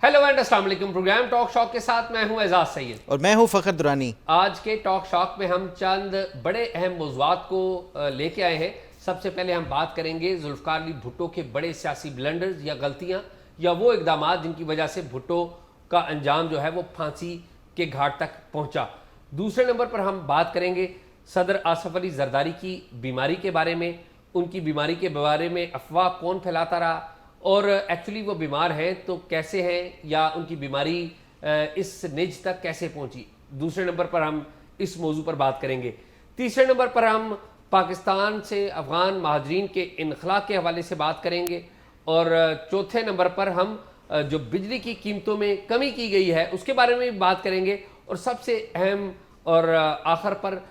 Hello and अस्सलाम वालेकुम। Programme talk shock के साथ मैं हूं एजाज सैयद और मैं हूं फ़खर दुरानी। आज के टॉक शॉक में हम चंद बड़े अहम मौज़ूआत को लेके आए हैं। सबसे पहले हम बात करेंगे जुल्फ़िकार अली भुट्टो के बड़े सियासी ब्लंडर्स या गलतियां या वो इकदाम जिनकी वजह से भुट्टो का अंजाम जो है वो फांसी के घाट तक पहुंचा। दूसरे नंबर पर हम बात करेंगे सदर आसफ अली जरदारी की बीमारी के बारे में। उनकी बीमारी के बारे में अफवाह कौन फैलाता रहा और एक्चुअली वो बीमार हैं तो कैसे हैं या उनकी बीमारी इस निज तक कैसे पहुंची। दूसरे नंबर पर हम इस मौजू पर बात करेंगे। तीसरे नंबर पर हम पाकिस्तान से अफगान महाजरीन के इनखला के हवाले से बात करेंगे और चौथे नंबर पर हम जो बिजली की कीमतों में कमी की गई है उसके बारे में भी बात करेंगे। और सबसे अहम और आखिर पर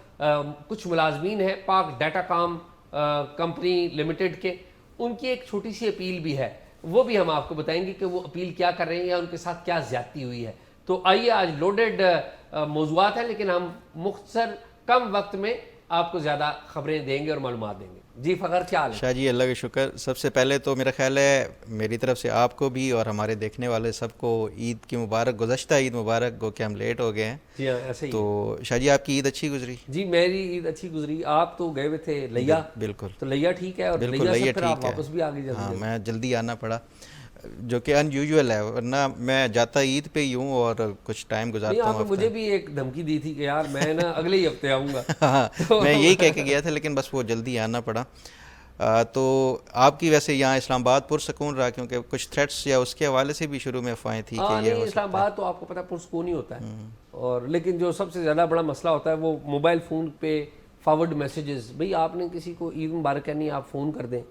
कुछ मुलाजमीन हैं पाक डाटाकॉम कंपनी लिमिटेड के, उनकी एक छोटी सी अपील भी है, वो भी हम आपको बताएंगे कि वो अपील क्या कर रहे हैं या उनके साथ क्या ज्यादती हुई है। तो आइए, आज लोडेड मौज़ूआत है लेकिन हम मुख्तसर कम वक्त में आपको ज़्यादा खबरें देंगे और मालूमात देंगे। जी फ़खर, क्या हाल है? शाह जी, अल्लाह का शुक्र। सबसे पहले तो मेरा ख्याल है मेरी तरफ से आपको भी और हमारे देखने वाले सबको ईद की मुबारक, गुज़श्ता ईद मुबारक गो कि हम लेट हो गए हैं। जी हाँ, ऐसे ही तो शाह जी, आपकी ईद अच्छी गुजरी? जी, मेरी ईद अच्छी गुजरी। आप तो गए हुए थे लिया। बिल्कुल तो लिया ठीक है और बिल्कुल, लिया से लिया फिर आप ठीक है। वापस भी आ गए जल्दी हाँ, जल्दी। मैं जल्दी आना पड़ा, जो कि अनयूजुअल है, वरना मैं जाता ईद पे ही हूँ और कुछ टाइम नहीं, गुजारता हूँ आपने हफ्ता। मुझे भी एक धमकी दी थी कि यार मैं ना अगले ही हफ्ते आऊँगा। हाँ, तो मैं यही कह के गया था लेकिन बस वो जल्दी आना पड़ा। तो आपकी वैसे यहाँ इस्लामाबाद पुरसकून रहा, क्योंकि कुछ थ्रेट्स या उसके हवाले से भी शुरू में अफवाहें थी कि ये नहीं, हो सकता है। इस्लामाबाद तो आपको पता है पुरसकून ही होता है। और लेकिन जो सबसे ज़्यादा बड़ा मसला होता है वो मोबाइल फ़ोन पे फॉरवर्ड मैसेजेस। भाई, आपने किसी को ईद मुबारक कहनी, आप फ़ोन कर दें,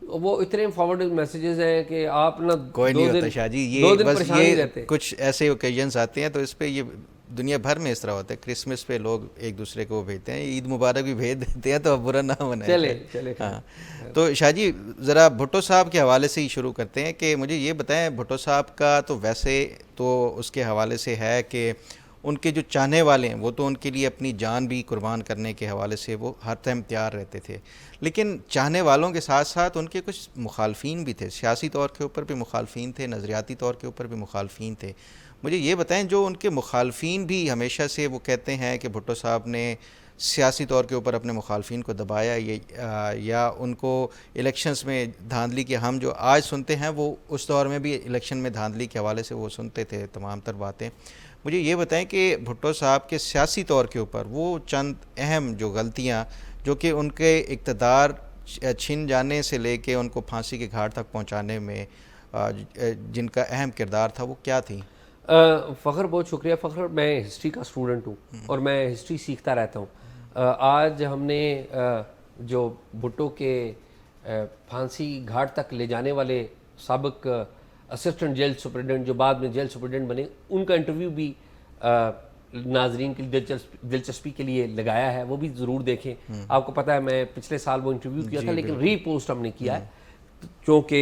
वो इतने फॉरवर्ड मैसेजेस हैं कि आप ना कोई नहीं होता शाह जी, ये बस परेशान ही ये रहते। कुछ ऐसे ओकेजन्स आते हैं तो इस पे ये दुनिया भर में इस तरह होता है। क्रिसमस पे लोग एक दूसरे को भेजते हैं, ईद मुबारक भी भेज देते हैं, तो अब बुरा ना मनाएं। चले हाँ, तो शाह जी ज़रा भुट्टो साहब के हवाले से ही शुरू करते हैं कि मुझे ये बताएं, भुट्टो साहब का तो वैसे तो उसके हवाले से है कि उनके जो चाहने वाले हैं वो तो उनके लिए अपनी जान भी कुर्बान करने के हवाले से वो हर टाइम तैयार रहते थे, लेकिन चाहने वालों के साथ साथ उनके कुछ मुखालफीन भी थे। सियासी तौर के ऊपर भी मुखालफीन थे, नज़रियाती तौर के ऊपर भी मुखालफीन थे। मुझे ये बताएं, जो उनके मुखालफीन भी हमेशा से वो कहते हैं कि भुट्टो साहब ने सियासी तौर के ऊपर अपने मुखालफीन को दबाया या उनको इलेक्शंस में धांधली की, हम जो आज सुनते हैं वो उस दौर में भी इलेक्शन में धांधली के हवाले से वो सुनते थे तमाम तर बातें। मुझे ये बताएं कि भुट्टो साहब के सियासी तौर के ऊपर वो चंद अहम जो गलतियां जो कि उनके इक़्तिदार छिन जाने से लेके उनको फांसी के घाट तक पहुंचाने में जिनका अहम किरदार था, वो क्या थी? फ़खर, बहुत शुक्रिया फ़खर। मैं हिस्ट्री का स्टूडेंट हूँ और मैं हिस्ट्री सीखता रहता हूँ। आज हमने जो भुट्टो के फांसी घाट तक ले जाने वाले साबिक असिस्टेंट जेल सुपरिटेंडेंट जो बाद में जेल सुपरिटेंडेंट बने, उनका इंटरव्यू भी नाजरीन की दिलचस्पी के लिए लगाया है, वो भी ज़रूर देखें। आपको पता है मैं पिछले साल वो इंटरव्यू किया था लेकिन रीपोस्ट हमने किया है क्योंकि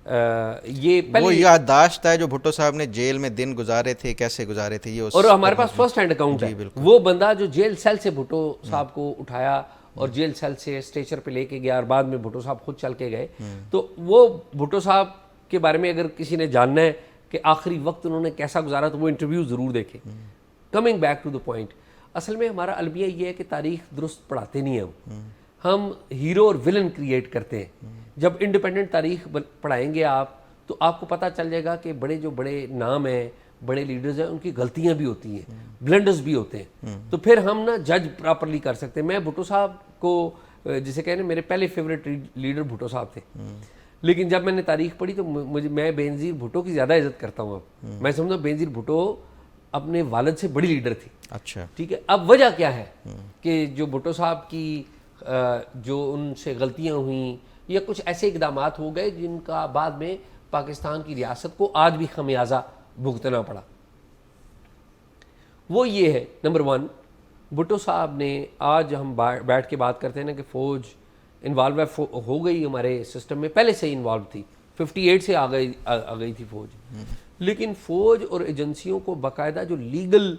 ये वो पहले याददाश्त है जो भुट्टो साहब ने जेल में दिन गुजारे थे, कैसे गुजारे थे, ये और हमारे पास फर्स्ट हैंड अकाउंट है। वो बंदा जो जेल सेल से भुट्टो साहब को उठाया और जेल सेल से स्टेचर पे लेके गया और बाद में भुट्टो साहब खुद चल के गए, तो वो भुट्टो साहब के बारे में अगर किसी ने जानना है कि आखिरी वक्त उन्होंने कैसा गुजारा तो वो इंटरव्यू ज़रूर देखें। Coming back to the point, असल में हमारा अलमिया ये है कि तारीख दुरुस्त पढ़ाते नहीं हैं हम हीरो और विलन क्रिएट करते हैं। जब इंडिपेंडेंट तारीख पढ़ाएंगे आप तो आपको पता चल जाएगा कि बड़े जो बड़े नाम हैं, बड़े लीडर्स हैं, उनकी गलतियां भी होती हैं, ब्लंडर्स भी होते हैं, तो फिर हम ना जज प्रॉपरली कर सकते हैं। मैं भुट्टो साहब को जिसे कहने, मेरे पहले फेवरेट लीडर भुट्टो साहब थे, लेकिन जब मैंने तारीख पढ़ी तो मैं बेनज़ीर भुट्टो की ज़्यादा इज्जत करता हूँ। अब मैं समझता हूँ बेनज़ीर भुट्टो अपने वालिद से बड़ी लीडर थी। अच्छा, ठीक है। अब वजह क्या है कि जो भुट्टो साहब की जो उनसे गलतियां हुई या कुछ ऐसे इकदाम हो गए जिनका बाद में पाकिस्तान की रियासत को आज भी खमियाजा भुगतना पड़ा। वो ये है, नंबर वन, भुट्टो साहब ने, आज हम बैठ के बात करते हैं ना कि फ़ौज इन्वॉल्व हो गई हमारे सिस्टम में, पहले से ही इन्वॉल्व थी, 58 से आ गई थी फ़ौज, लेकिन फ़ौज और एजेंसियों को बाकायदा जो लीगल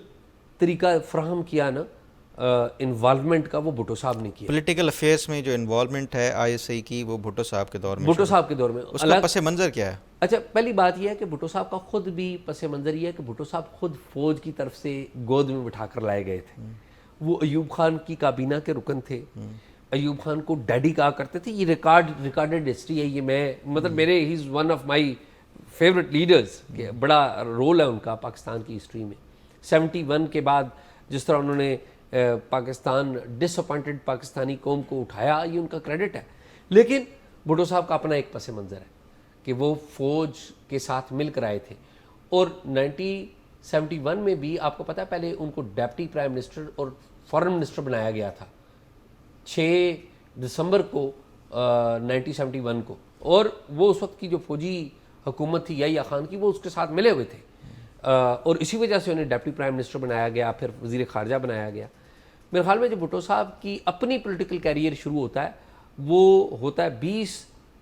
तरीका फ्राहम किया ना इन्वॉल्वमेंट का वो भुट्टो साहब ने किया। पॉलिटिकल अफेयर्स में जो इन्वॉल्वमेंट है आईएसआई की वो भुट्टो साहब के दौर में भुट्टो शुरू- साहब के दौर में उसका अलग। पस मंज़र क्या है? अच्छा, पहली बात यह है कि भुट्टो साहब का खुद भी पस मंज़र ये है कि भुट्टो साहब खुद फौज की तरफ से गोद में बिठा कर लाए गए थे। वो अयूब खान की काबीना के रुकन थे। अयूब खान को डैडी कहा करते थे। ये रिकॉर्डेड हिस्ट्री है। ये मैं मतलब मेरे he is one of my favourite leaders. बड़ा रोल है उनका पाकिस्तान की हिस्ट्री में। 71 के बाद जिस तरह उन्होंने पाकिस्तान डिसअपॉइंटेड पाकिस्तानी कौम को उठाया, ये उनका क्रेडिट है। लेकिन भुट्टो साहब का अपना एक पस मंज़र है कि वो फौज के साथ मिलकर आए थे। और 1971 में भी आपको पता है पहले उनको डिप्टी प्राइम मिनिस्टर और फॉरेन मिनिस्टर बनाया गया था 6 दिसंबर को 1971 को। और वो उस वक्त की जो फौजी हुकूमत थी याहिया खान की, वो उसके साथ मिले हुए थे। और इसी वजह से उन्हें डिप्टी प्राइम मिनिस्टर बनाया गया, फिर वज़ीर ख़ारजा बनाया गया। मेरे ख्याल में जो भुट्टो साहब की अपनी पॉलिटिकल कैरियर शुरू होता है वो होता है 20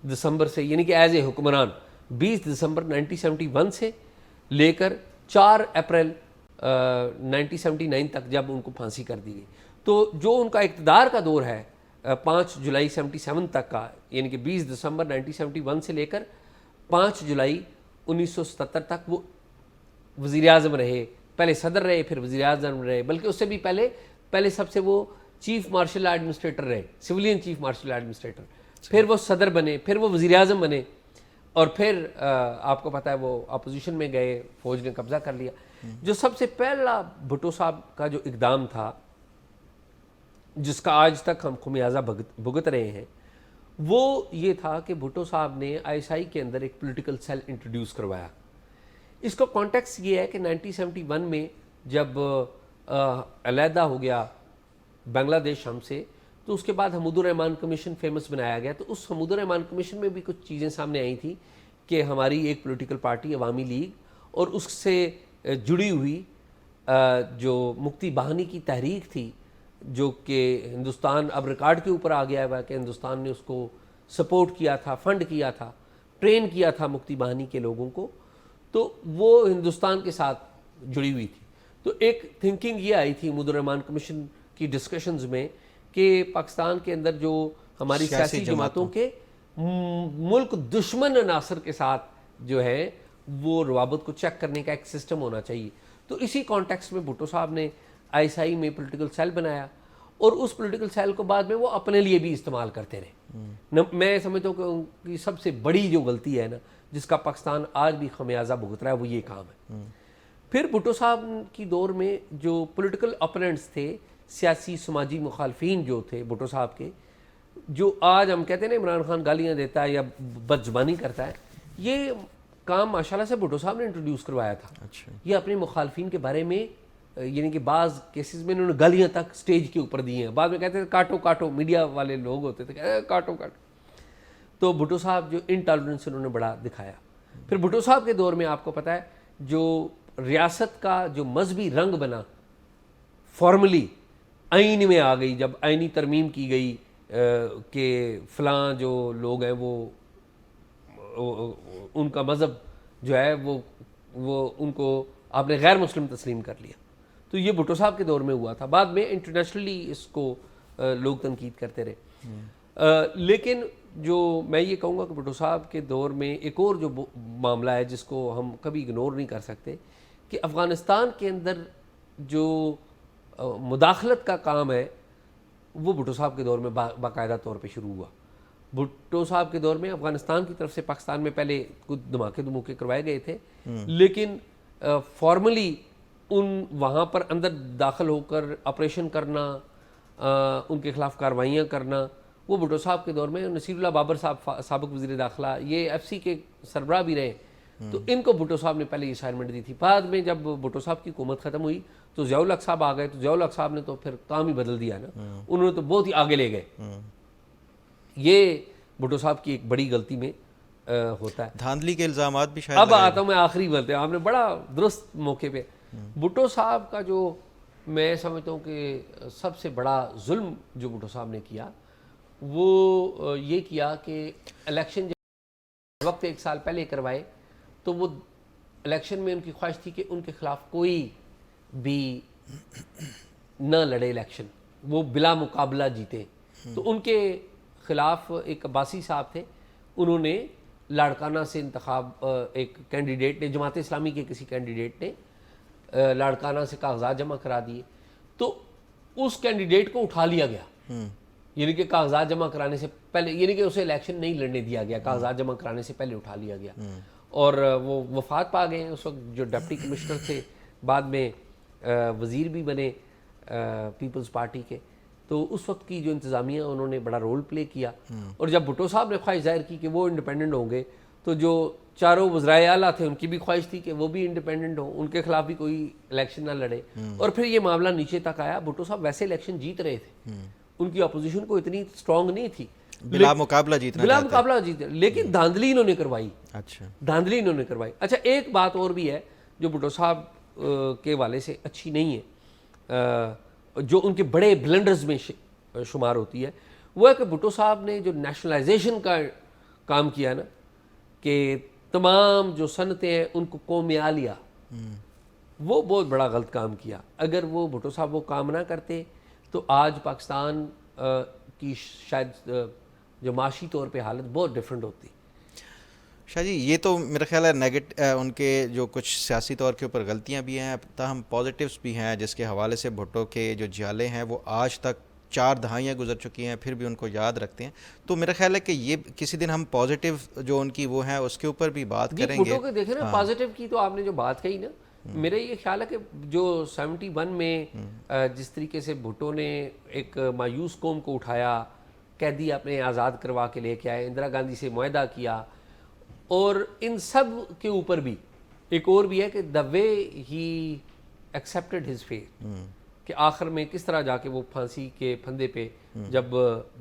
दिसंबर से, यानी कि एज ए हुक्मरान 20 दिसंबर 1971 से लेकर 4 अप्रैल 1979 तक, जब उनको फांसी कर दी गई। तो जो उनका इक़्तिदार का दौर है 5 जुलाई 77 तक का, यानी कि 20 दिसंबर 1971 से लेकर 5 जुलाई 1977 तक वो वज़ीर आज़म रहे। पहले सदर रहे, फिर वज़ीर आज़म रहे, बल्कि उससे भी पहले सबसे वो चीफ मार्शल एडमिनिस्ट्रेटर रहे, सिविलियन चीफ मार्शल एडमिनिस्ट्रेटर। फिर वो सदर बने, फिर वो वज़ीर आज़म बने, और फिर आपको पता है वो अपोजिशन में गए, फौज ने कब्ज़ा कर लिया। जो सबसे पहला भुट्टो साहब का जो इक़दाम था, जिसका आज तक हम खुमियाजा भुगत रहे हैं, वो ये था कि भुट्टो साहब ने आईएसआई के अंदर एक पॉलिटिकल सेल इंट्रोड्यूस करवाया। इसका कॉन्टेक्स्ट ये है कि 1971 में जब अलहदा हो गया बांग्लादेश हमसे, तो उसके बाद हमीदुर रहमान कमीशन फेमस बनाया गया। तो उस हमीदुर रहमान कमीशन में भी कुछ चीज़ें सामने आई थी कि हमारी एक पॉलिटिकल पार्टी अवामी लीग और उससे जुड़ी हुई जो मुक्ति बहानी की तहरीक थी, जो कि हिंदुस्तान अब रिकॉर्ड के ऊपर आ गया है कि हिंदुस्तान ने उसको सपोर्ट किया था, फंड किया था, ट्रेन किया था मुक्ति बहानी के लोगों को, तो वो हिंदुस्तान के साथ जुड़ी हुई थी। तो एक थिंकिंग ये आई थी हमीदुर रहमान कमीशन की डिस्कशंस में कि पाकिस्तान के अंदर जो हमारी सियासी जमातों के मुल्क दुश्मन अनासर के साथ जो है वो रवाबत को चेक करने का एक सिस्टम होना चाहिए। तो इसी कॉन्टेक्स्ट में भुट्टो साहब ने आईएसआई में पॉलिटिकल सेल बनाया, और उस पॉलिटिकल सेल को बाद में वो अपने लिए भी इस्तेमाल करते रहे। मैं समझता हूँ कि उनकी सबसे बड़ी जो गलती है ना, जिसका पाकिस्तान आज भी खमियाजा भुगत रहा है, वो ये काम है। फिर भुट्टो साहब की दौर में जो पॉलिटिकल ओपोनेंट्स थे, सियासी समाजी मुखालफिन जो थे भुट्टो साहब के, जो आज हम कहते हैं ना इमरान खान गालियाँ देता है या बदजुबानी करता है, ये काम माशाल्लाह से भुट्टो साहब ने इंट्रोड्यूस करवाया था। अच्छा। ये अपने मुखालफिन के बारे में, यानी कि बाज़ केसेस में इन्होंने गालियाँ तक स्टेज के ऊपर दी हैं। बाद में कहते थे काटो काटो, मीडिया वाले लोग होते थे कहते काटो काटो। तो भुट्टो साहब जो इनटॉलरेंस उन्होंने बड़ा दिखाया। फिर भुट्टो साहब के दौर में आपको पता है जो रियासत का जो मजहबी रंग बना, फॉर्मली आइन में आ गई, जब आइनी तरमीम की गई कि फ़लाँ जो लोग हैं वो उनका मज़हब जो है वो उनको आपने गैर मुस्लिम तस्लीम कर लिया। तो ये भुट्टो साहब के दौर में हुआ था। बाद में इंटरनेशनली इसको लोग तनकीद करते रहे। लेकिन जो मैं ये कहूँगा कि भुट्टो साहब के दौर में एक और जो मामला है जिसको हम कभी इग्नोर नहीं कर सकते, कि अफ़गानिस्तान के अंदर जो मुदाखलत का काम है वो भुट्टो साहब के दौर में बाकायदा तौर पे शुरू हुआ। भुट्टो साहब के दौर में अफ़गानिस्तान की तरफ से पाकिस्तान में पहले कुछ धमाके करवाए गए थे, लेकिन फॉर्मली उन वहाँ पर अंदर दाखिल होकर ऑपरेशन करना, उनके ख़िलाफ़ कार्रवाइयाँ करना, वो भुट्टो साहब के दौर में नसीरुल्लाह बाबर साहब साबिक़ वज़ीर दाखिला, ये एफसी के सरबराह भी रहे। तो इनको भुट्टो साहब ने पहले असाइनमेंट दी थी। बाद में जब भुट्टो साहब की हुकूमत ख़त्म हुई तो ज़ियाउल हक़ साहब आ गए। तो ज़ियाउल हक़ साहब ने तो फिर काम ही बदल दिया ना, उन्होंने तो बहुत ही आगे ले गए। ये भुट्टो साहब की एक बड़ी गलती में होता है। धांधली के इल्ज़ामात भी शायद अब आता हूँ मैं आखिरी बोलते हैं, आपने बड़ा दुरुस्त मौके पे भुट्टो साहब का जो मैं समझता हूँ कि सबसे बड़ा जुल्म जो भुट्टो साहब ने किया वो ये किया कि इलेक्शन जब वक्त 1 साल पहले करवाए, तो वो इलेक्शन में उनकी ख्वाहिश थी कि उनके ख़िलाफ़ कोई भी न लड़े इलेक्शन, वो बिला मुकाबला जीते। तो उनके खिलाफ एक अब्बासी साहब थे, उन्होंने लाड़काना से इंतखाब एक कैंडिडेट ने, जमात इस्लामी के किसी कैंडिडेट ने लाड़काना से कागजात जमा करा दिए, तो उस कैंडिडेट को उठा लिया गया। यानी कि कागजात जमा कराने से पहले, यानी कि उसे इलेक्शन नहीं लड़ने दिया गया, कागजात जमा कराने से पहले उठा लिया गया और वो वफात पा गए। उस वक्त जो डिप्टी कमिश्नर थे, बाद में वज़ीर भी बने पीपल्स पार्टी के, तो उस वक्त की जो इंतज़ामिया, उन्होंने बड़ा रोल प्ले किया। और जब भुट्टो साहब ने ख्वाहिश जाहिर की कि वो इंडिपेंडेंट होंगे, तो जो चारों वज़राए आला थे उनकी भी ख्वाहिश थी कि वो भी इंडिपेंडेंट हों, उनके खिलाफ भी कोई इलेक्शन ना लड़े। और फिर ये मामला नीचे तक आया। भुट्टो साहब वैसे इलेक्शन जीत रहे थे, उनकी अपोजिशन को इतनी स्ट्रांग नहीं थी, बिला मुकाबला जीतना, बिला मुकाबला जीत, लेकिन धांधली इन्होंने करवाई। अच्छा, धांधली इन्होंने करवाई। अच्छा, एक बात और भी है जो भुट्टो साहब के वाले से अच्छी नहीं है, जो उनके बड़े ब्लंडर्स में शुमार होती है, वो है कि भुट्टो साहब ने जो नेशनलाइजेशन का काम किया ना, कि तमाम जो सनतें हैं उनको कौमिया लिया, वो बहुत बड़ा गलत काम किया। अगर वो भुट्टो साहब वो काम ना करते तो आज पाकिस्तान की शायद जो माशी तौर पे हालत बहुत डिफरेंट होती। शाह जी, ये तो मेरा ख्याल है उनके जो कुछ सियासी तौर के ऊपर गलतियां भी हैं, ताहम पॉजिटिव्स भी हैं, जिसके हवाले से भुट्टो के जो जियाले हैं वो आज तक 4 दहाइयाँ गुजर चुकी हैं, फिर भी उनको याद रखते हैं। तो मेरा ख्याल है कि ये किसी दिन हम पॉजिटिव जो उनकी वो है उसके ऊपर भी बात करेंगे। भुट्टो के देखे ना, पॉजिटिव की तो आपने जो बात कही ना, मेरा ये ख्याल है कि जो 71 में जिस तरीके से भुट्टो ने एक मायूस कौम को उठाया, कैदी अपने आज़ाद करवा के लेके आए, इंदिरा गांधी से मुआहदा किया, और इन सब के ऊपर भी एक और भी है कि the way he accepted his fate, कि आखिर में किस तरह जाके वो फांसी के फंदे पे, जब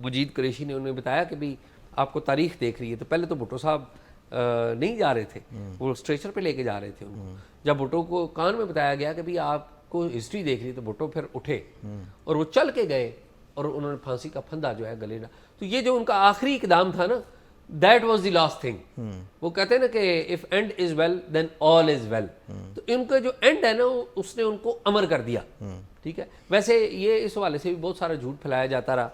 मुजीद कुरैशी ने उन्हें बताया कि भाई आपको तारीख देख रही है, तो पहले तो भुट्टो साहब नहीं जा रहे थे, वो स्ट्रेचर पे लेके जा रहे थे उनको। जब भुट्टो को कान में बताया गया कि भाई आपको हिस्ट्री देख रही है, तो भुट्टो फिर उठे और वो चल के गए और उन्होंने फांसी का फंदा जो है गले ना। तो ये जो उनका आखिरी इकदाम था ना, that was the last thing. वो कहते हैं ना कि if end is well then all is well. तो इनका जो एंड है ना, उसने उनको अमर कर दिया। ठीक है, वैसे ये इस हवाले से भी बहुत सारा झूठ फैलाया जाता रहा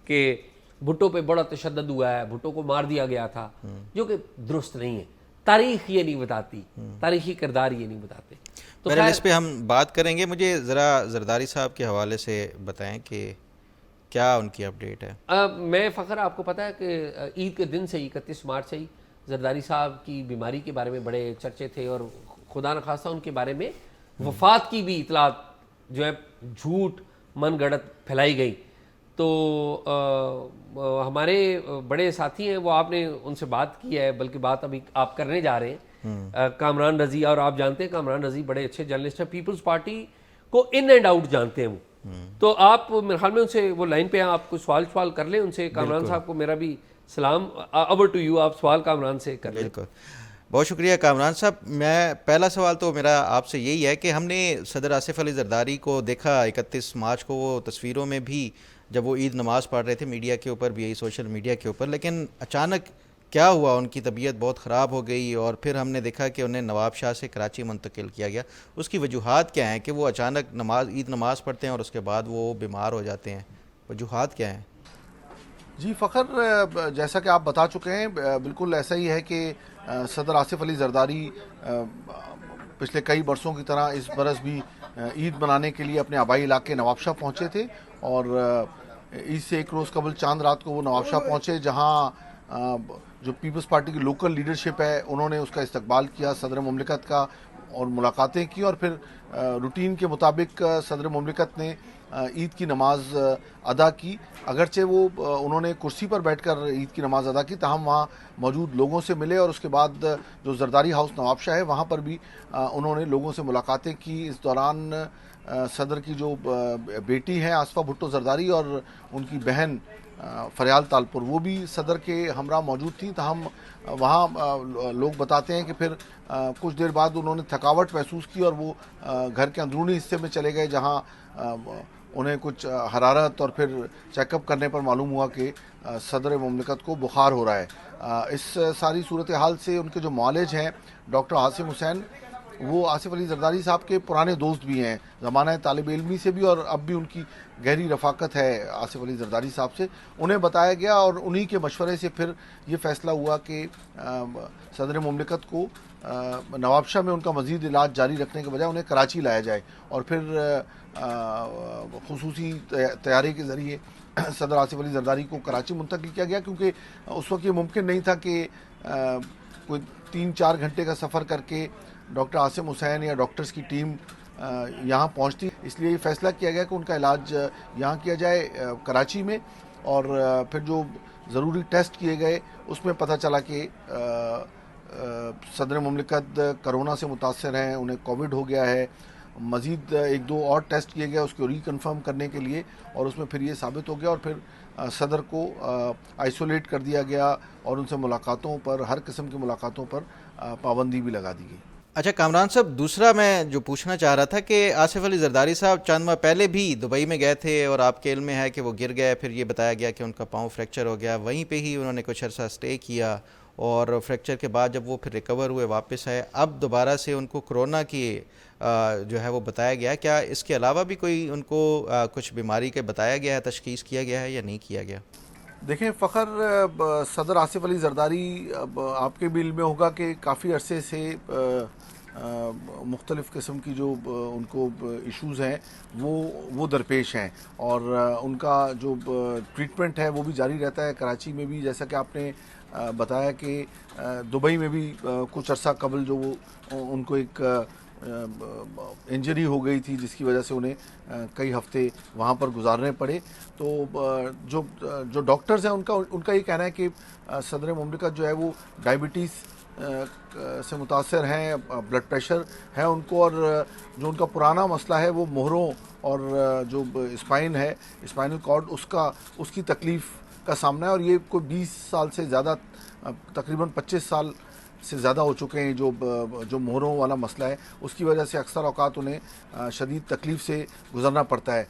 कि भुट्टो पे बड़ा तशद्दुद हुआ है, भुट्टो को मार दिया गया था, जो कि दुरुस्त नहीं है। तारीख ये नहीं बताती, तारीखी किरदार ये नहीं बताते। तो मेरे इस पे हम बात करेंगे। मुझे ज़रा जरदारी साहब के हवाले से बताएं कि क्या उनकी अपडेट है। मैं फ़ख्र, आपको पता है कि ईद के दिन से ही 31 मार्च से ही जरदारी साहब की बीमारी के बारे में बड़े चर्चे थे, और खुदा न खास्ता उनके बारे में वफ़ात की भी इतलात जो है झूठ मन गढ़त फैलाई गई। तो हमारे बड़े साथी हैं, वो आपने उनसे बात की है, बल्कि बात अभी आप करने जा रहे हैं, कामरान रज़ी। और आप जानते हैं कामरान रज़ी बड़े अच्छे जर्नलिस्ट हैं, पीपल्स पार्टी को इन एंड आउट जानते हैं वो। तो आप मेरे ख्याल में उनसे वो लाइन पे हैं, आप कुछ सवाल कर लें उनसे। कामरान साहब को मेरा भी सलाम, ओवर टू यू, आप सवाल कामरान से कर लें। बिल्कुल, बहुत शुक्रिया कामरान साहब। मैं पहला सवाल तो मेरा आपसे यही है कि हमने सदर आसिफ अली जरदारी को देखा 31 मार्च को, वो तस्वीरों में भी जब वो ईद नमाज़ पढ़ रहे थे, मीडिया के ऊपर भी, यही सोशल मीडिया के ऊपर, लेकिन अचानक क्या हुआ, उनकी तबीयत बहुत ख़राब हो गई और फिर हमने देखा कि उन्हें नवाब शाह से कराची मुंतकिल किया गया। उसकी वजूहात क्या हैं कि वो अचानक ईद नमाज़ पढ़ते हैं और उसके बाद वो बीमार हो जाते हैं? वजूहात क्या हैं? जी फ़ख्र, जैसा कि आप बता चुके हैं, बिल्कुल ऐसा ही है कि सदर आसिफ अली जरदारी पिछले कई बरसों की तरह इस बरस भी ईद मनाने के लिए अपने आबाई इलाके नवाबशाह पहुँचे थे, और ईद से एक रोज़ कबल चांद रात को वो नवाबशाह पहुँचे, जहाँ जो पीपल्स पार्टी की लोकल लीडरशिप है उन्होंने उसका इस्तकबाल किया, सदर मुमलिकत का, और मुलाकातें की। और फिर रूटीन के मुताबिक सदर मुमलिकत ने ईद की नमाज अदा की। अगरचे वो उन्होंने कुर्सी पर बैठकर ईद की नमाज अदा की, ताहम वहाँ मौजूद लोगों से मिले, और उसके बाद जो जरदारी हाउस नवाबशाह है वहाँ पर भी उन्होंने लोगों से मुलाकातें की। इस दौरान सदर की जो बेटी हैं आसफा भुट्टो जरदारी और उनकी बहन फरियाल तालपुर, वो भी सदर के हमरा मौजूद थी। ताहम वहाँ लोग बताते हैं कि फिर कुछ देर बाद उन्होंने थकावट महसूस की और वो घर के अंदरूनी हिस्से में चले गए, जहाँ उन्हें कुछ हरारत और फिर चेकअप करने पर मालूम हुआ कि सदर मुमलिकत को बुखार हो रहा है। इस सारी सूरत हाल से उनके जो मौलेज हैं डॉक्टर आसिम हुसैन, वो आसिफ अली जरदारी साहब के पुराने दोस्त भी हैं, ज़माना तालिब इल्मी से भी, और अब भी उनकी गहरी रफ़ाकत है आसिफ अली जरदारी साहब से। उन्हें बताया गया और उन्हीं के मशवरे से फिर ये फ़ैसला हुआ कि सदर मुमलिकत को नवाबशाह में उनका मज़ीद इलाज जारी रखने के बजाय उन्हें कराची लाया जाए, और फिर खुसूसी तैयारी के ज़रिए सदर आसिफ अली जरदारी को कराची मुंतकिल किया गया, क्योंकि उस वक्त ये मुमकिन नहीं था कि कोई 3-4 घंटे का सफ़र करके डॉक्टर आसिम हुसैन या डॉक्टर्स की टीम यहाँ पहुँचती। इसलिए ये फैसला किया गया कि उनका इलाज यहाँ किया जाए कराची में, और फिर जो ज़रूरी टेस्ट किए गए उसमें पता चला कि सदर मुमलिकत कोरोना से मुतासर हैं, उन्हें कोविड हो गया है। मज़ीद 1-2 और टेस्ट किए गए उसको रिकन्फर्म करने के लिए, और उसमें फिर ये साबित हो गया, और फिर सदर को आइसोलेट कर दिया गया और उनसे मुलाकातों पर, हर किस्म की मुलाकातों पर पाबंदी भी लगा दी गई। अच्छा कामरान साहब, दूसरा मैं जो पूछना चाह रहा था कि आसिफ अली जरदारी साहब चंद माह पहले भी दुबई में गए थे और आपके इल्म में है कि वो गिर गए, फिर ये बताया गया कि उनका पाँव फ्रैक्चर हो गया, वहीं पे ही उन्होंने कुछ अर्सा स्टे किया, और फ्रैक्चर के बाद जब वो फिर रिकवर हुए वापस आए, अब दोबारा से उनको कोरोना की जो है वो बताया गया। क्या इसके अलावा भी कोई उनको कुछ बीमारी के बताया गया है, तशखीस किया गया है या नहीं किया गया? देखें फ़खर, सदर आसिफ अली जरदारी, आपके भी इल्म में होगा कि काफ़ी अरसे से मुख्तलिफ़ किस्म की जो उनको इश्यूज़ हैं वो दरपेश हैं, और उनका जो ट्रीटमेंट है वो भी जारी रहता है। कराची में भी, जैसा कि आपने बताया कि दुबई में भी कुछ अरसा कबल जो वो उनको एक इंजरी हो गई थी, जिसकी वजह से उन्हें कई हफ्ते वहाँ पर गुजारने पड़े। तो जो डॉक्टर्स हैं उनका ये कहना है कि सदर मुमलिकत जो है वो डायबिटीज़ से मुतासर हैं, ब्लड प्रेशर है उनको, और जो उनका पुराना मसला है वो मोहरों और जो स्पाइन है, स्पाइनल कॉर्ड, उसकी तकलीफ़ का सामना है, और ये कोई 20 साल से ज़्यादा, तकरीबन 25 साल से ज़्यादा हो चुके हैं। जो मोहरों वाला मसला है उसकी वजह से अक्सर औकात उन्हें शदीद तकलीफ़ से गुज़रना पड़ता है।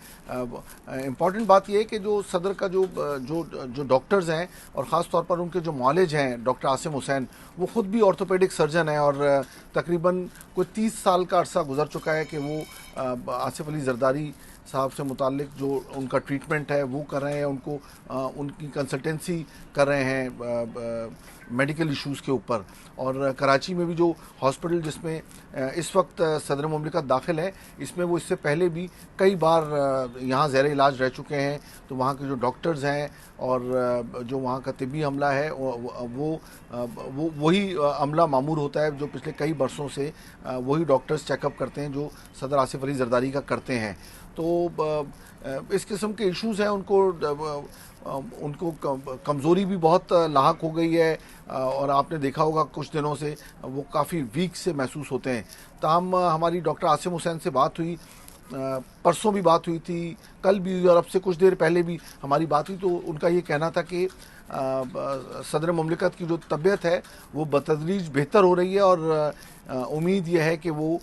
इम्पॉर्टेंट बात यह है कि जो सदर का जो डॉक्टर्स हैं, और ख़ास तौर पर उनके जो मुआलिज हैं डॉक्टर आसिम हुसैन, वो ख़ुद भी ऑर्थोपेडिक सर्जन हैं, और तकरीबन कोई 30 साल का अरसा गुजर चुका है कि वो आसिफ अली जरदारी साहब से मुताल्लिक जो उनका ट्रीटमेंट है वो कर रहे हैं, उनको उनकी कंसल्टेंसी कर रहे हैं मेडिकल इश्यूज़ के ऊपर। और कराची में भी जो हॉस्पिटल जिसमें इस वक्त सदर मुमलिकत दाखिल है, इसमें वो इससे पहले भी कई बार यहाँ ज़ेर इलाज रह चुके हैं। तो वहाँ के जो डॉक्टर्स हैं और जो वहाँ का तिब्बी अमला है वो वही अमला मामूर होता है जो पिछले कई बरसों से वही डॉक्टर्स चेकअप करते हैं जो सदर आसिफ अली जरदारी का करते हैं। तो इस किस्म के इश्यूज़ हैं, उनको कमज़ोरी भी बहुत लाहक हो गई है, और आपने देखा होगा कुछ दिनों से वो काफ़ी वीक से महसूस होते हैं। ताहम हमारी डॉक्टर आसिम हुसैन से बात हुई, परसों भी बात हुई थी, कल भी हुई, और अब से कुछ देर पहले भी हमारी बात हुई। तो उनका ये कहना था कि सदर मुमलिकत की जो तबीयत है वो बतदरीज बेहतर हो रही है, और उम्मीद यह है कि वो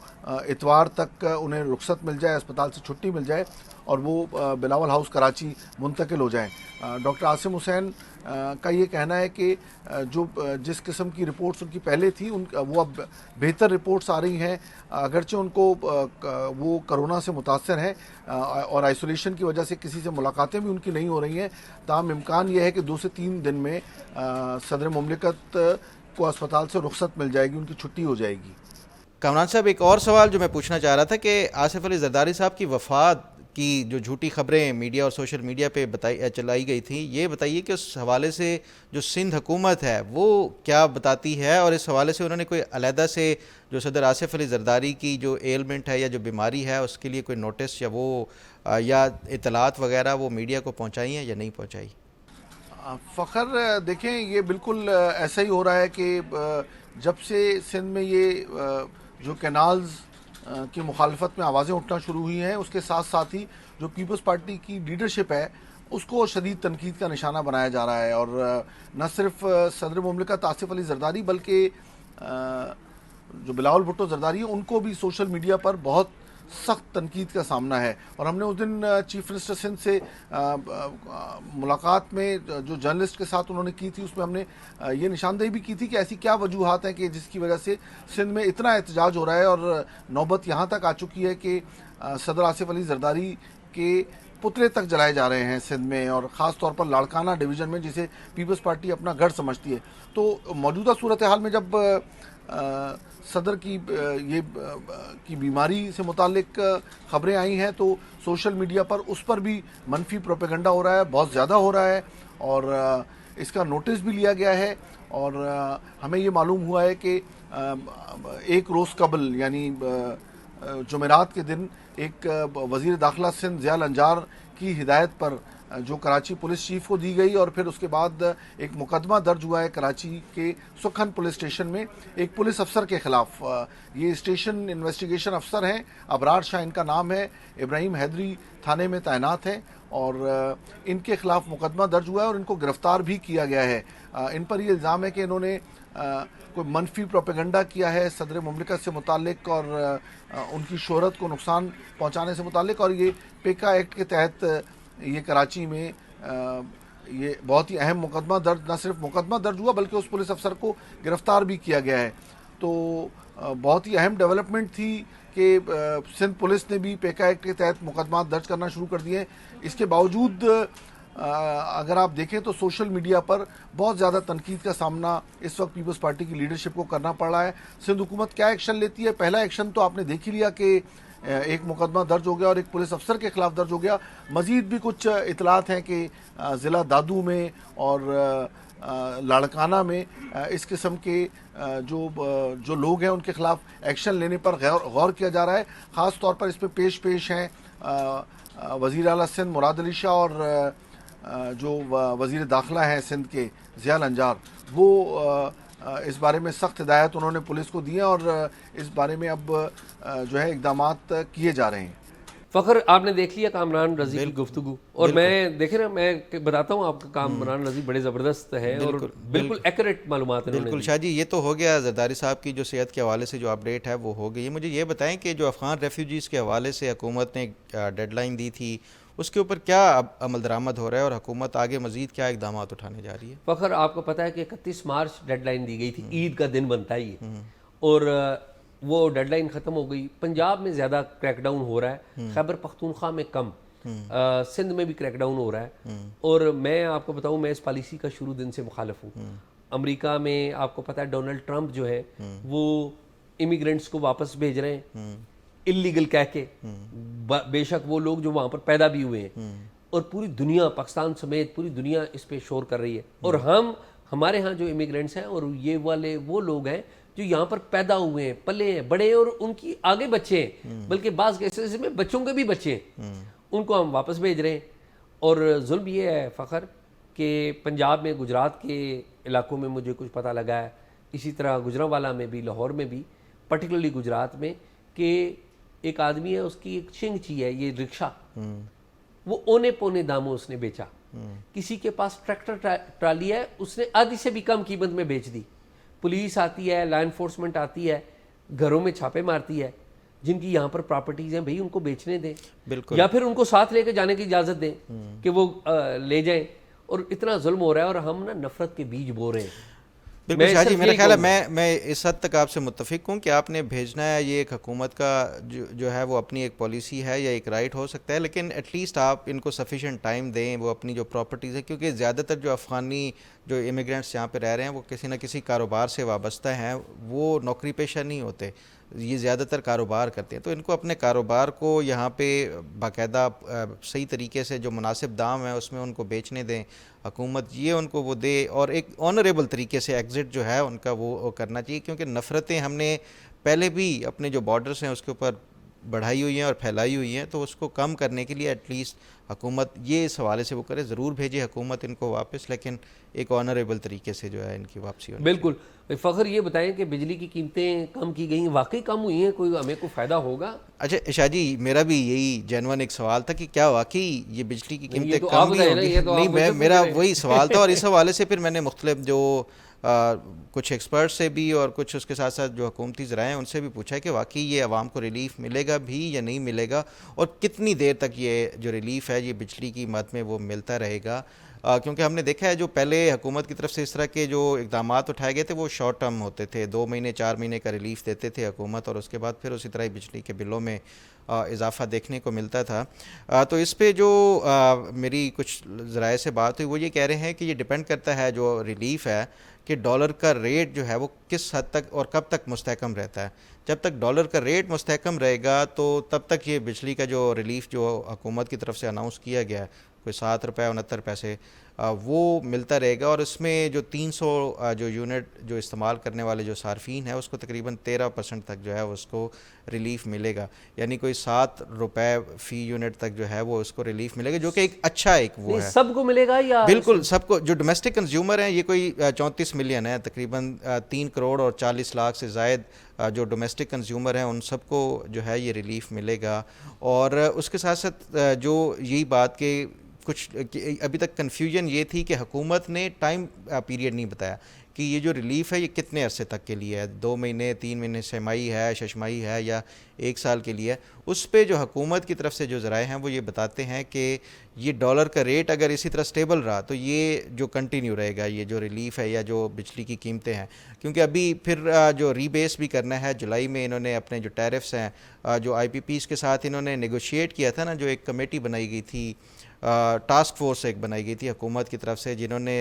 इतवार तक उन्हें रुखसत मिल जाए, अस्पताल से छुट्टी मिल जाए, और वो बिलावल हाउस कराची मुंतकिल हो जाएं। डॉक्टर आसिम हुसैन का ये कहना है कि जिस किस्म की रिपोर्ट्स उनकी पहले थी वो अब बेहतर रिपोर्ट्स आ रही हैं, अगरचे उनको वो कोरोना से मुतासर हैं और आइसोलेशन की वजह से किसी से मुलाकातें भी उनकी नहीं हो रही हैं। ताहम इम्कान यह है कि 2 से 3 दिन में सदर मुमलिकत को अस्पताल से रुखसत मिल जाएगी, उनकी छुट्टी हो जाएगी। कामरान साहब, एक और सवाल जो मैं पूछना चाह रहा था कि आसिफ अली जरदारी साहब की वफ़ात की जो झूठी खबरें मीडिया और सोशल मीडिया पे चलाई गई थी, ये बताइए कि उस हवाले से जो सिंध हुकूमत है वो क्या बताती है, और इस हवाले से उन्होंने कोई अलहदा से जो सदर आसिफ अली जरदारी की जो एलमेंट है या जो बीमारी है उसके लिए कोई नोटिस या इतलात वगैरह वो मीडिया को पहुँचाई हैं या नहीं पहुँचाई? फ़खर, देखें, ये बिल्कुल ऐसा ही हो रहा है कि जब से सिंध में ये जो कैनाल्स की मुखालफत में आवाज़ें उठना शुरू हुई हैं, उसके साथ साथ ही जो पीपल्स पार्टी की लीडरशिप है उसको शदीद तनकीद का निशाना बनाया जा रहा है। और न सिर्फ सदर मुमलिकत आसिफ अली जरदारी बल्कि जो बिलावल भुट्टो जरदारी है उनको भी सोशल मीडिया पर बहुत सख्त तनकीद का सामना है। और हमने उस दिन चीफ मिनिस्टर सिंध से मुलाकात में जो जर्नलिस्ट के साथ उन्होंने की थी, उसमें हमने ये निशानदेही भी की थी कि ऐसी क्या वजूहात हैं कि जिसकी वजह से सिंध में इतना एहतजाज हो रहा है और नौबत यहाँ तक आ चुकी है कि सदर आसिफ अली जरदारी के पुतले तक जलाए जा रहे हैं सिंध में, और ख़ास तौर पर लाड़काना डिवीज़न में जिसे पीपल्स पार्टी अपना गढ़ समझती है। तो मौजूदा सूरत हाल में जब सदर की की बीमारी से मुतालिक ख़बरें आई हैं तो सोशल मीडिया पर उस पर भी मनफी प्रोपेगेंडा हो रहा है, बहुत ज़्यादा हो रहा है, और इसका नोटिस भी लिया गया है। और हमें ये मालूम हुआ है कि एक रोज़ कबल यानी जुमेरात के दिन एक वज़ीर दाखिला सिंध ज़ियाल अंजार की हिदायत पर जो कराची पुलिस चीफ को दी गई, और फिर उसके बाद एक मुकदमा दर्ज हुआ है कराची के सुखन पुलिस स्टेशन में एक पुलिस अफसर के खिलाफ। ये स्टेशन इन्वेस्टिगेशन अफसर हैं, अबरार शाह इनका नाम है, इब्राहिम हैदरी थाने में तैनात हैं, और इनके खिलाफ मुकदमा दर्ज हुआ है और इनको गिरफ्तार भी किया गया है। इन पर यह इल्ज़ाम है कि इन्होंने कोई मनफी प्रोपेगेंडा किया है सदर मुमलिकत से मुतालिक और उनकी शोहरत को नुकसान पहुंचाने से मुतालिक, और ये पेका एक्ट के तहत ये कराची में ये बहुत ही अहम मुकदमा दर्ज, न सिर्फ मुकदमा दर्ज हुआ बल्कि उस पुलिस अफसर को गिरफ्तार भी किया गया है। तो बहुत ही अहम डेवलपमेंट थी कि सिंध पुलिस ने भी पेका एक्ट के तहत मुकदमा दर्ज करना शुरू कर दिए। इसके बावजूद अगर आप देखें तो सोशल मीडिया पर बहुत ज़्यादा तनकीद का सामना इस वक्त पीपल्स पार्टी की लीडरशिप को करना पड़ रहा है। सिंध हुकूमत क्या एक्शन लेती है? पहला एक्शन तो आपने देख ही लिया कि एक मुकदमा दर्ज हो गया और एक पुलिस अफसर के खिलाफ दर्ज हो गया। मजीद भी कुछ इतलात हैं कि ज़िला दादू में और लाड़काना में इस किस्म के जो लोग हैं उनके खिलाफ एक्शन लेने पर गौर किया जा रहा है। ख़ास तौर पर इस पर पेश हैं वज़ीर आला सिंध मुराद अली शाह और जो वज़ीर दाखिला हैं सिंध के ज़ियाल अंजार, वो इस बारे में सख्त हिदायत उन्होंने पुलिस को दी है और इस बारे में अब जो है इक़दामात किए जा रहे हैं। फ़खर, आपने देख लिया कामरान रज़ी की गुफ्तगू, और मैं देखे ना, मैं बताता हूँ आपका कामरान रज़ी बड़े ज़बरदस्त है और बिल्कुल एक्यूरेट मालूमात है। बिल्कुल शाह जी, ये तो हो गया जरदारी साहब की जो सेहत के हवाले से जो अपडेट है वो हो गई। मुझे ये बताएं कि जो अफ़गान रेफ्यूजीज़ के हवाले से हुकूमत ने डेडलाइन दी थी उसके ऊपर क्या अमल दरामद हो रहा है और हुकूमत आगे मजीद क्या इकदाम उठाने जा रही है? फ़खर, आपको पता है कि 31 मार्च डेडलाइन दी गई थी, ईद का दिन बनता ही है, और वो डेडलाइन ख़त्म हो गई। पंजाब में ज़्यादा क्रैकडाउन हो रहा है, खैबर पख्तूनख्वा में कम, सिंध में भी क्रैकडाउन हो रहा है। और मैं आपको बताऊं, मैं इस पॉलिसी का शुरू दिन से मुखालिफ हूँ। अमेरिका में आपको पता है डोनाल्ड ट्रंप जो है वो इमिग्रेंट्स को वापस भेज रहे हैं इल्लीगल कह के, बेशक वो लोग जो वहाँ पर पैदा भी हुए हैं, और पूरी दुनिया, पाकिस्तान समेत पूरी दुनिया इस पे शोर कर रही है। और हमारे यहाँ जो इमिग्रेंट्स हैं और ये वाले वो लोग हैं जो यहाँ पर पैदा हुए हैं, पले हैं, बड़े हैं, और उनकी आगे बच्चे हैं, बल्कि बाज़ केसेस में बच्चों के भी बच्चे हैं, उनको हम वापस भेज रहे हैं। और जुल्म ये है फ़खर कि पंजाब में, गुजरात के इलाकों में मुझे कुछ पता लगा है, इसी तरह गुजरांवाला में भी, लाहौर में भी, पर्टिकुलरली गुजरात में, कि एक आदमी है, उसकी एक शिंगची है, ये रिक्शा, वो औने पौने दामों उसने बेचा। किसी के पास ट्रैक्टर ट्राली है, उसने आधी से भी कम कीमत में बेच दी। पुलिस आती है, लॉ एनफोर्समेंट आती है, घरों में छापे मारती है, जिनकी यहाँ पर प्रॉपर्टीज हैं, भाई उनको बेचने दें, बिल्कुल, या फिर उनको साथ लेके जाने की इजाज़त दें कि वो ले जाएं। और इतना जुल्म हो रहा है और हम ना नफरत के बीज बो रहे हैं। बिल्कुल शाह जी, मेरा ख्याल है मैं इस हद तक आपसे मुत्तफिक हूँ कि आपने भेजना है, ये एक हुकूमत का जो है वो अपनी एक पॉलिसी है या एक राइट हो सकता है, लेकिन एटलीस्ट आप इनको सफिशेंट टाइम दें, वो अपनी जो प्रॉपर्टीज़ है, क्योंकि ज़्यादातर जो अफ़गानी जो इमिग्रेंट्स यहाँ पे रह रहे हैं वो किसी न किसी कारोबार से वाबस्ता हैं, वो नौकरी पेशा नहीं होते, ये ज़्यादातर कारोबार करते हैं। तो इनको अपने कारोबार को यहाँ पे बाकायदा सही तरीके से जो मुनासिब दाम है उसमें उनको बेचने दें, हुकूमत ये उनको वो दे, और एक ऑनरेबल तरीके से एग्ज़िट जो है उनका वो करना चाहिए। क्योंकि नफ़रतें हमने पहले भी अपने जो बॉर्डर्स हैं उसके ऊपर बढ़ाई हुई हैं और फैलाई हुई हैं, तो उसको कम करने के लिए एटलीस्ट हुकूमत ये इस हवाले से वो करे, ज़रूर भेजे हुकूमत इनको वापस, लेकिन एक ऑनरेबल तरीके से जो है इनकी वापसी होनी। बिल्कुल फ़खर, ये बताएं कि बिजली की कीमतें कम की गई, वाकई कम हुई हैं, कोई हमें कोई फ़ायदा होगा? अच्छा शाह जी, मेरा भी यही जेन्युइन एक सवाल था कि क्या वाकई ये बिजली की कीमतें तो कम नहीं होगी? नहीं, मेरा वही सवाल था, और इस हवाले से फिर मैंने मुख्तलिफ जो कुछ एक्सपर्ट से भी और कुछ उसके साथ साथ जो हुकूमती ज़राए हैं उनसे भी पूछा है कि वाकई ये आवाम को रिलीफ मिलेगा भी या नहीं मिलेगा, और कितनी देर तक ये जो रिलीफ है ये बिजली की कीमत में वो मिलता रहेगा। क्योंकि हमने देखा है जो पहले हुकूमत की तरफ से इस तरह के जो इक़दाम उठाए गए थे वो शॉर्ट टर्म होते थे, 2 महीने 4 महीने का रिलीफ देते थे हुकूमत, और उसके बाद फिर उसी तरह ही बिजली के बिलों में इजाफ़ा देखने को मिलता था। तो इस पे जो मेरी कुछ ज़राए से बात हुई वो ये कह रहे हैं कि ये डिपेंड करता है जो रिलीफ है कि डॉलर का रेट जो है वो किस हद तक और कब तक मुस्तहकम रहता है। जब तक डॉलर का रेट मुस्तहकम रहेगा तो तब तक ये बिजली का जो रिलीफ जो हुकूमत की तरफ से अनाउंस किया गया है कोई 7 रुपये 69 पैसे वो मिलता रहेगा, और इसमें जो 300 जो यूनिट जो इस्तेमाल करने वाले जो सार्फिन है उसको तकरीबन 13% तक जो है उसको रिलीफ मिलेगा, यानी कोई 7 रुपये फ़ी यूनिट तक जो है वो उसको रिलीफ मिलेगा, जो कि एक अच्छा एक वो है। सबको मिलेगा या बिल्कुल सबको, जो डोमेस्टिक कंज्यूमर हैं ये कोई 34 मिलियन है, तकरीबन 3 करोड़ और 40 लाख से ज़ायद जो डोमेस्टिक कंज्यूमर हैं उन सबको जो है ये रिलीफ मिलेगा। और उसके साथ साथ जो यही बात के कुछ अभी तक कन्फ्यूजन ये थी कि हुकूमत ने टाइम पीरियड नहीं बताया कि ये जो रिलीफ है ये कितने अरसे तक के लिए है, 2 महीने 3 महीने छमाही है, छमाही है या 1 साल के लिए है। उस पे जो हुकूमत की तरफ से जो ज़राए हैं वो ये बताते हैं कि ये डॉलर का रेट अगर इसी तरह स्टेबल रहा तो ये जो कंटिन्यू रहेगा ये जो रिलीफ है या जो बिजली की कीमतें हैं, क्योंकि अभी फिर जो रीबेस भी करना है जुलाई में इन्होंने अपने जो टैरिफ्स हैं जो IPPs के साथ इन्होंने नेगोशिएट किया था ना, जो एक कमेटी बनाई गई थी, टास्क फोर्स एक बनाई गई थी हुकूमत की तरफ से जिन्होंने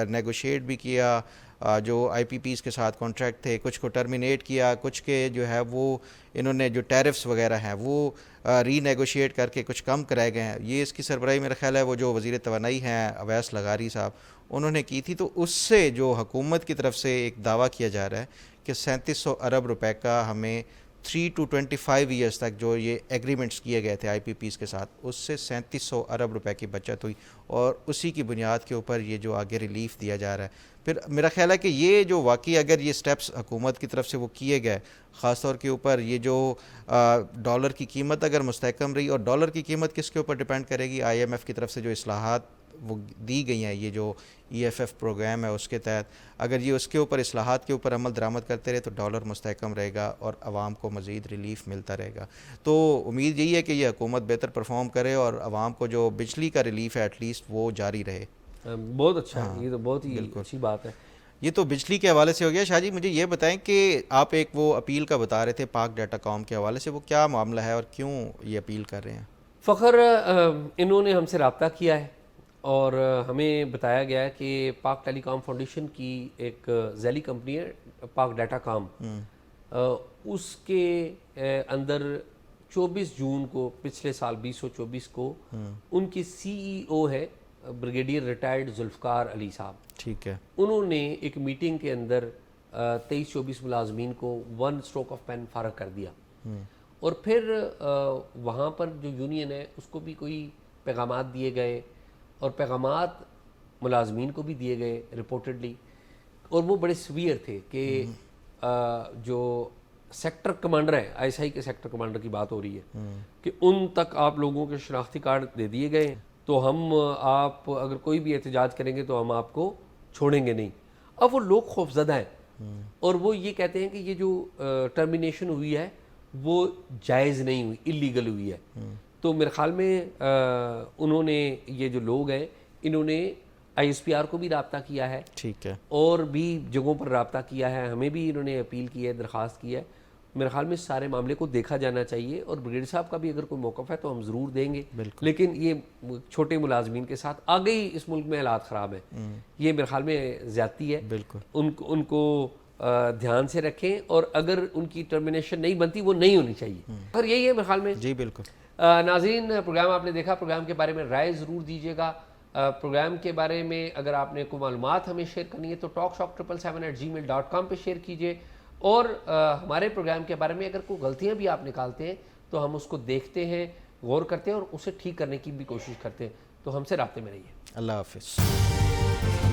नेगोशिएट भी किया जो IPPs के साथ कॉन्ट्रैक्ट थे, कुछ को टर्मिनेट किया, कुछ के जो है वो इन्होंने जो टैरिफ्स वगैरह हैं वो रीनेगोशिएट करके कुछ कम कराए गए हैं। ये इसकी सरबराही मेरा ख्याल है वो जो वज़ीर तवानाई हैं अवैस लगारी साहब उन्होंने की थी। तो उससे जो हुकूमत की तरफ से एक दावा किया जा रहा है कि 3700 अरब रुपए का हमें 3 to 25 ईयर्स तक जो ये एग्रीमेंट्स किए गए थे IPPs के साथ, उससे 3700 अरब रुपए की बचत हुई, और उसी की बुनियाद के ऊपर ये जो आगे रिलीफ दिया जा रहा है। फिर मेरा ख्याल है कि ये जो वाकई अगर ये स्टेप्स हुकूमत की तरफ से वो किए गए, ख़ास तौर के ऊपर ये जो डॉलर की कीमत अगर मुस्तहकम रही, और डॉलर की कीमत किसके ऊपर डिपेंड करेगी, IMF की तरफ से जो इस्लाहात वो दी गई हैं, ये जो EFF प्रोग्राम है उसके तहत अगर ये उसके ऊपर इस्लाहात के ऊपर अमल दरामद करते रहे तो डॉलर मुस्तहकम रहेगा और आवाम को मज़ीद रिलीफ मिलता रहेगा। तो उम्मीद यही है कि ये हुकूमत बेहतर परफॉर्म करे और आवाम को जो बिजली का रिलीफ है एटलीस्ट वो जारी रहे। बहुत अच्छा है, ये तो बहुत ही अच्छी बात है। ये तो बिजली के हवाले से हो गया। शाहजी मुझे ये बताएं कि आप एक वो अपील का बता रहे थे पाक डाटाकॉम के हवाले से, वो क्या मामला है और क्यों ये अपील कर रहे हैं? फ़खर, इन्होंने हमसे रब्ता किया है और हमें बताया गया है कि पाक टेलीकॉम फाउंडेशन की एक जैली कंपनी है पाक डाटाकॉम, उसके अंदर 24 जून को पिछले साल 2024 को उनकी CEO है ब्रिगेडियर रिटायर्ड जुल्फ़कार अली साहब। ठीक है। उन्होंने एक मीटिंग के अंदर 23-24 मुलाजमीन को 1 स्ट्रोक ऑफ पेन फारग कर दिया, और फिर वहाँ पर जो यूनियन है उसको भी कोई पैगामात दिए गए और पैगामात मुलाजमीन को भी दिए गए रिपोर्टेडली, और वो बड़े सीवियर थे कि जो सेक्टर कमांडर है, ISI के सेक्टर कमांडर की बात हो रही है कि उन तक आप लोगों के शनाख्ती कार्ड दे दिए गए, तो हम आप अगर कोई भी एहतजाज करेंगे तो हम आपको छोड़ेंगे नहीं। अब वो लोग खौफजदा हैं और वो ये कहते हैं कि ये जो टर्मिनेशन हुई है वो जायज़ नहीं हुई, इलीगल हुई है। तो मेरे ख्याल में उन्होंने ये जो लोग हैं इन्होंने ISPR को भी रब्ता किया है, ठीक है, और भी जगहों पर रब्ता किया है, हमें भी इन्होंने अपील की है, दरख्वास्त की है। मेरे ख्याल में इस सारे मामले को देखा जाना चाहिए और ब्रिगेडियर साहब का भी अगर कोई मौक़िफ़ है तो हम ज़रूर देंगे, लेकिन ये छोटे मुलाजमीन के साथ आगे ही इस मुल्क में हालात ख़राब हैं, ये मेरे ख्याल में ज़्यादती है। बिल्कुल उनको ध्यान से रखें, और अगर उनकी टर्मिनेशन नहीं बनती वो नहीं होनी चाहिए। और यही है मेरे ख्याल में। जी बिल्कुल। नाज़रीन, प्रोग्राम आपने देखा, प्रोग्राम के बारे में राय ज़रूर दीजिएगा। प्रोग्राम के बारे में अगर आपने कोई मालूमात हमें शेयर करनी है तो talkshock777@gmail.com पे शेयर कीजिए, और हमारे प्रोग्राम के बारे में अगर कोई गलतियां भी आप निकालते हैं तो हम उसको देखते हैं, गौर करते हैं और उसे ठीक करने की भी कोशिश करते हैं। तो हमसे राब्ते में रहिए। अल्लाह हाफिज़।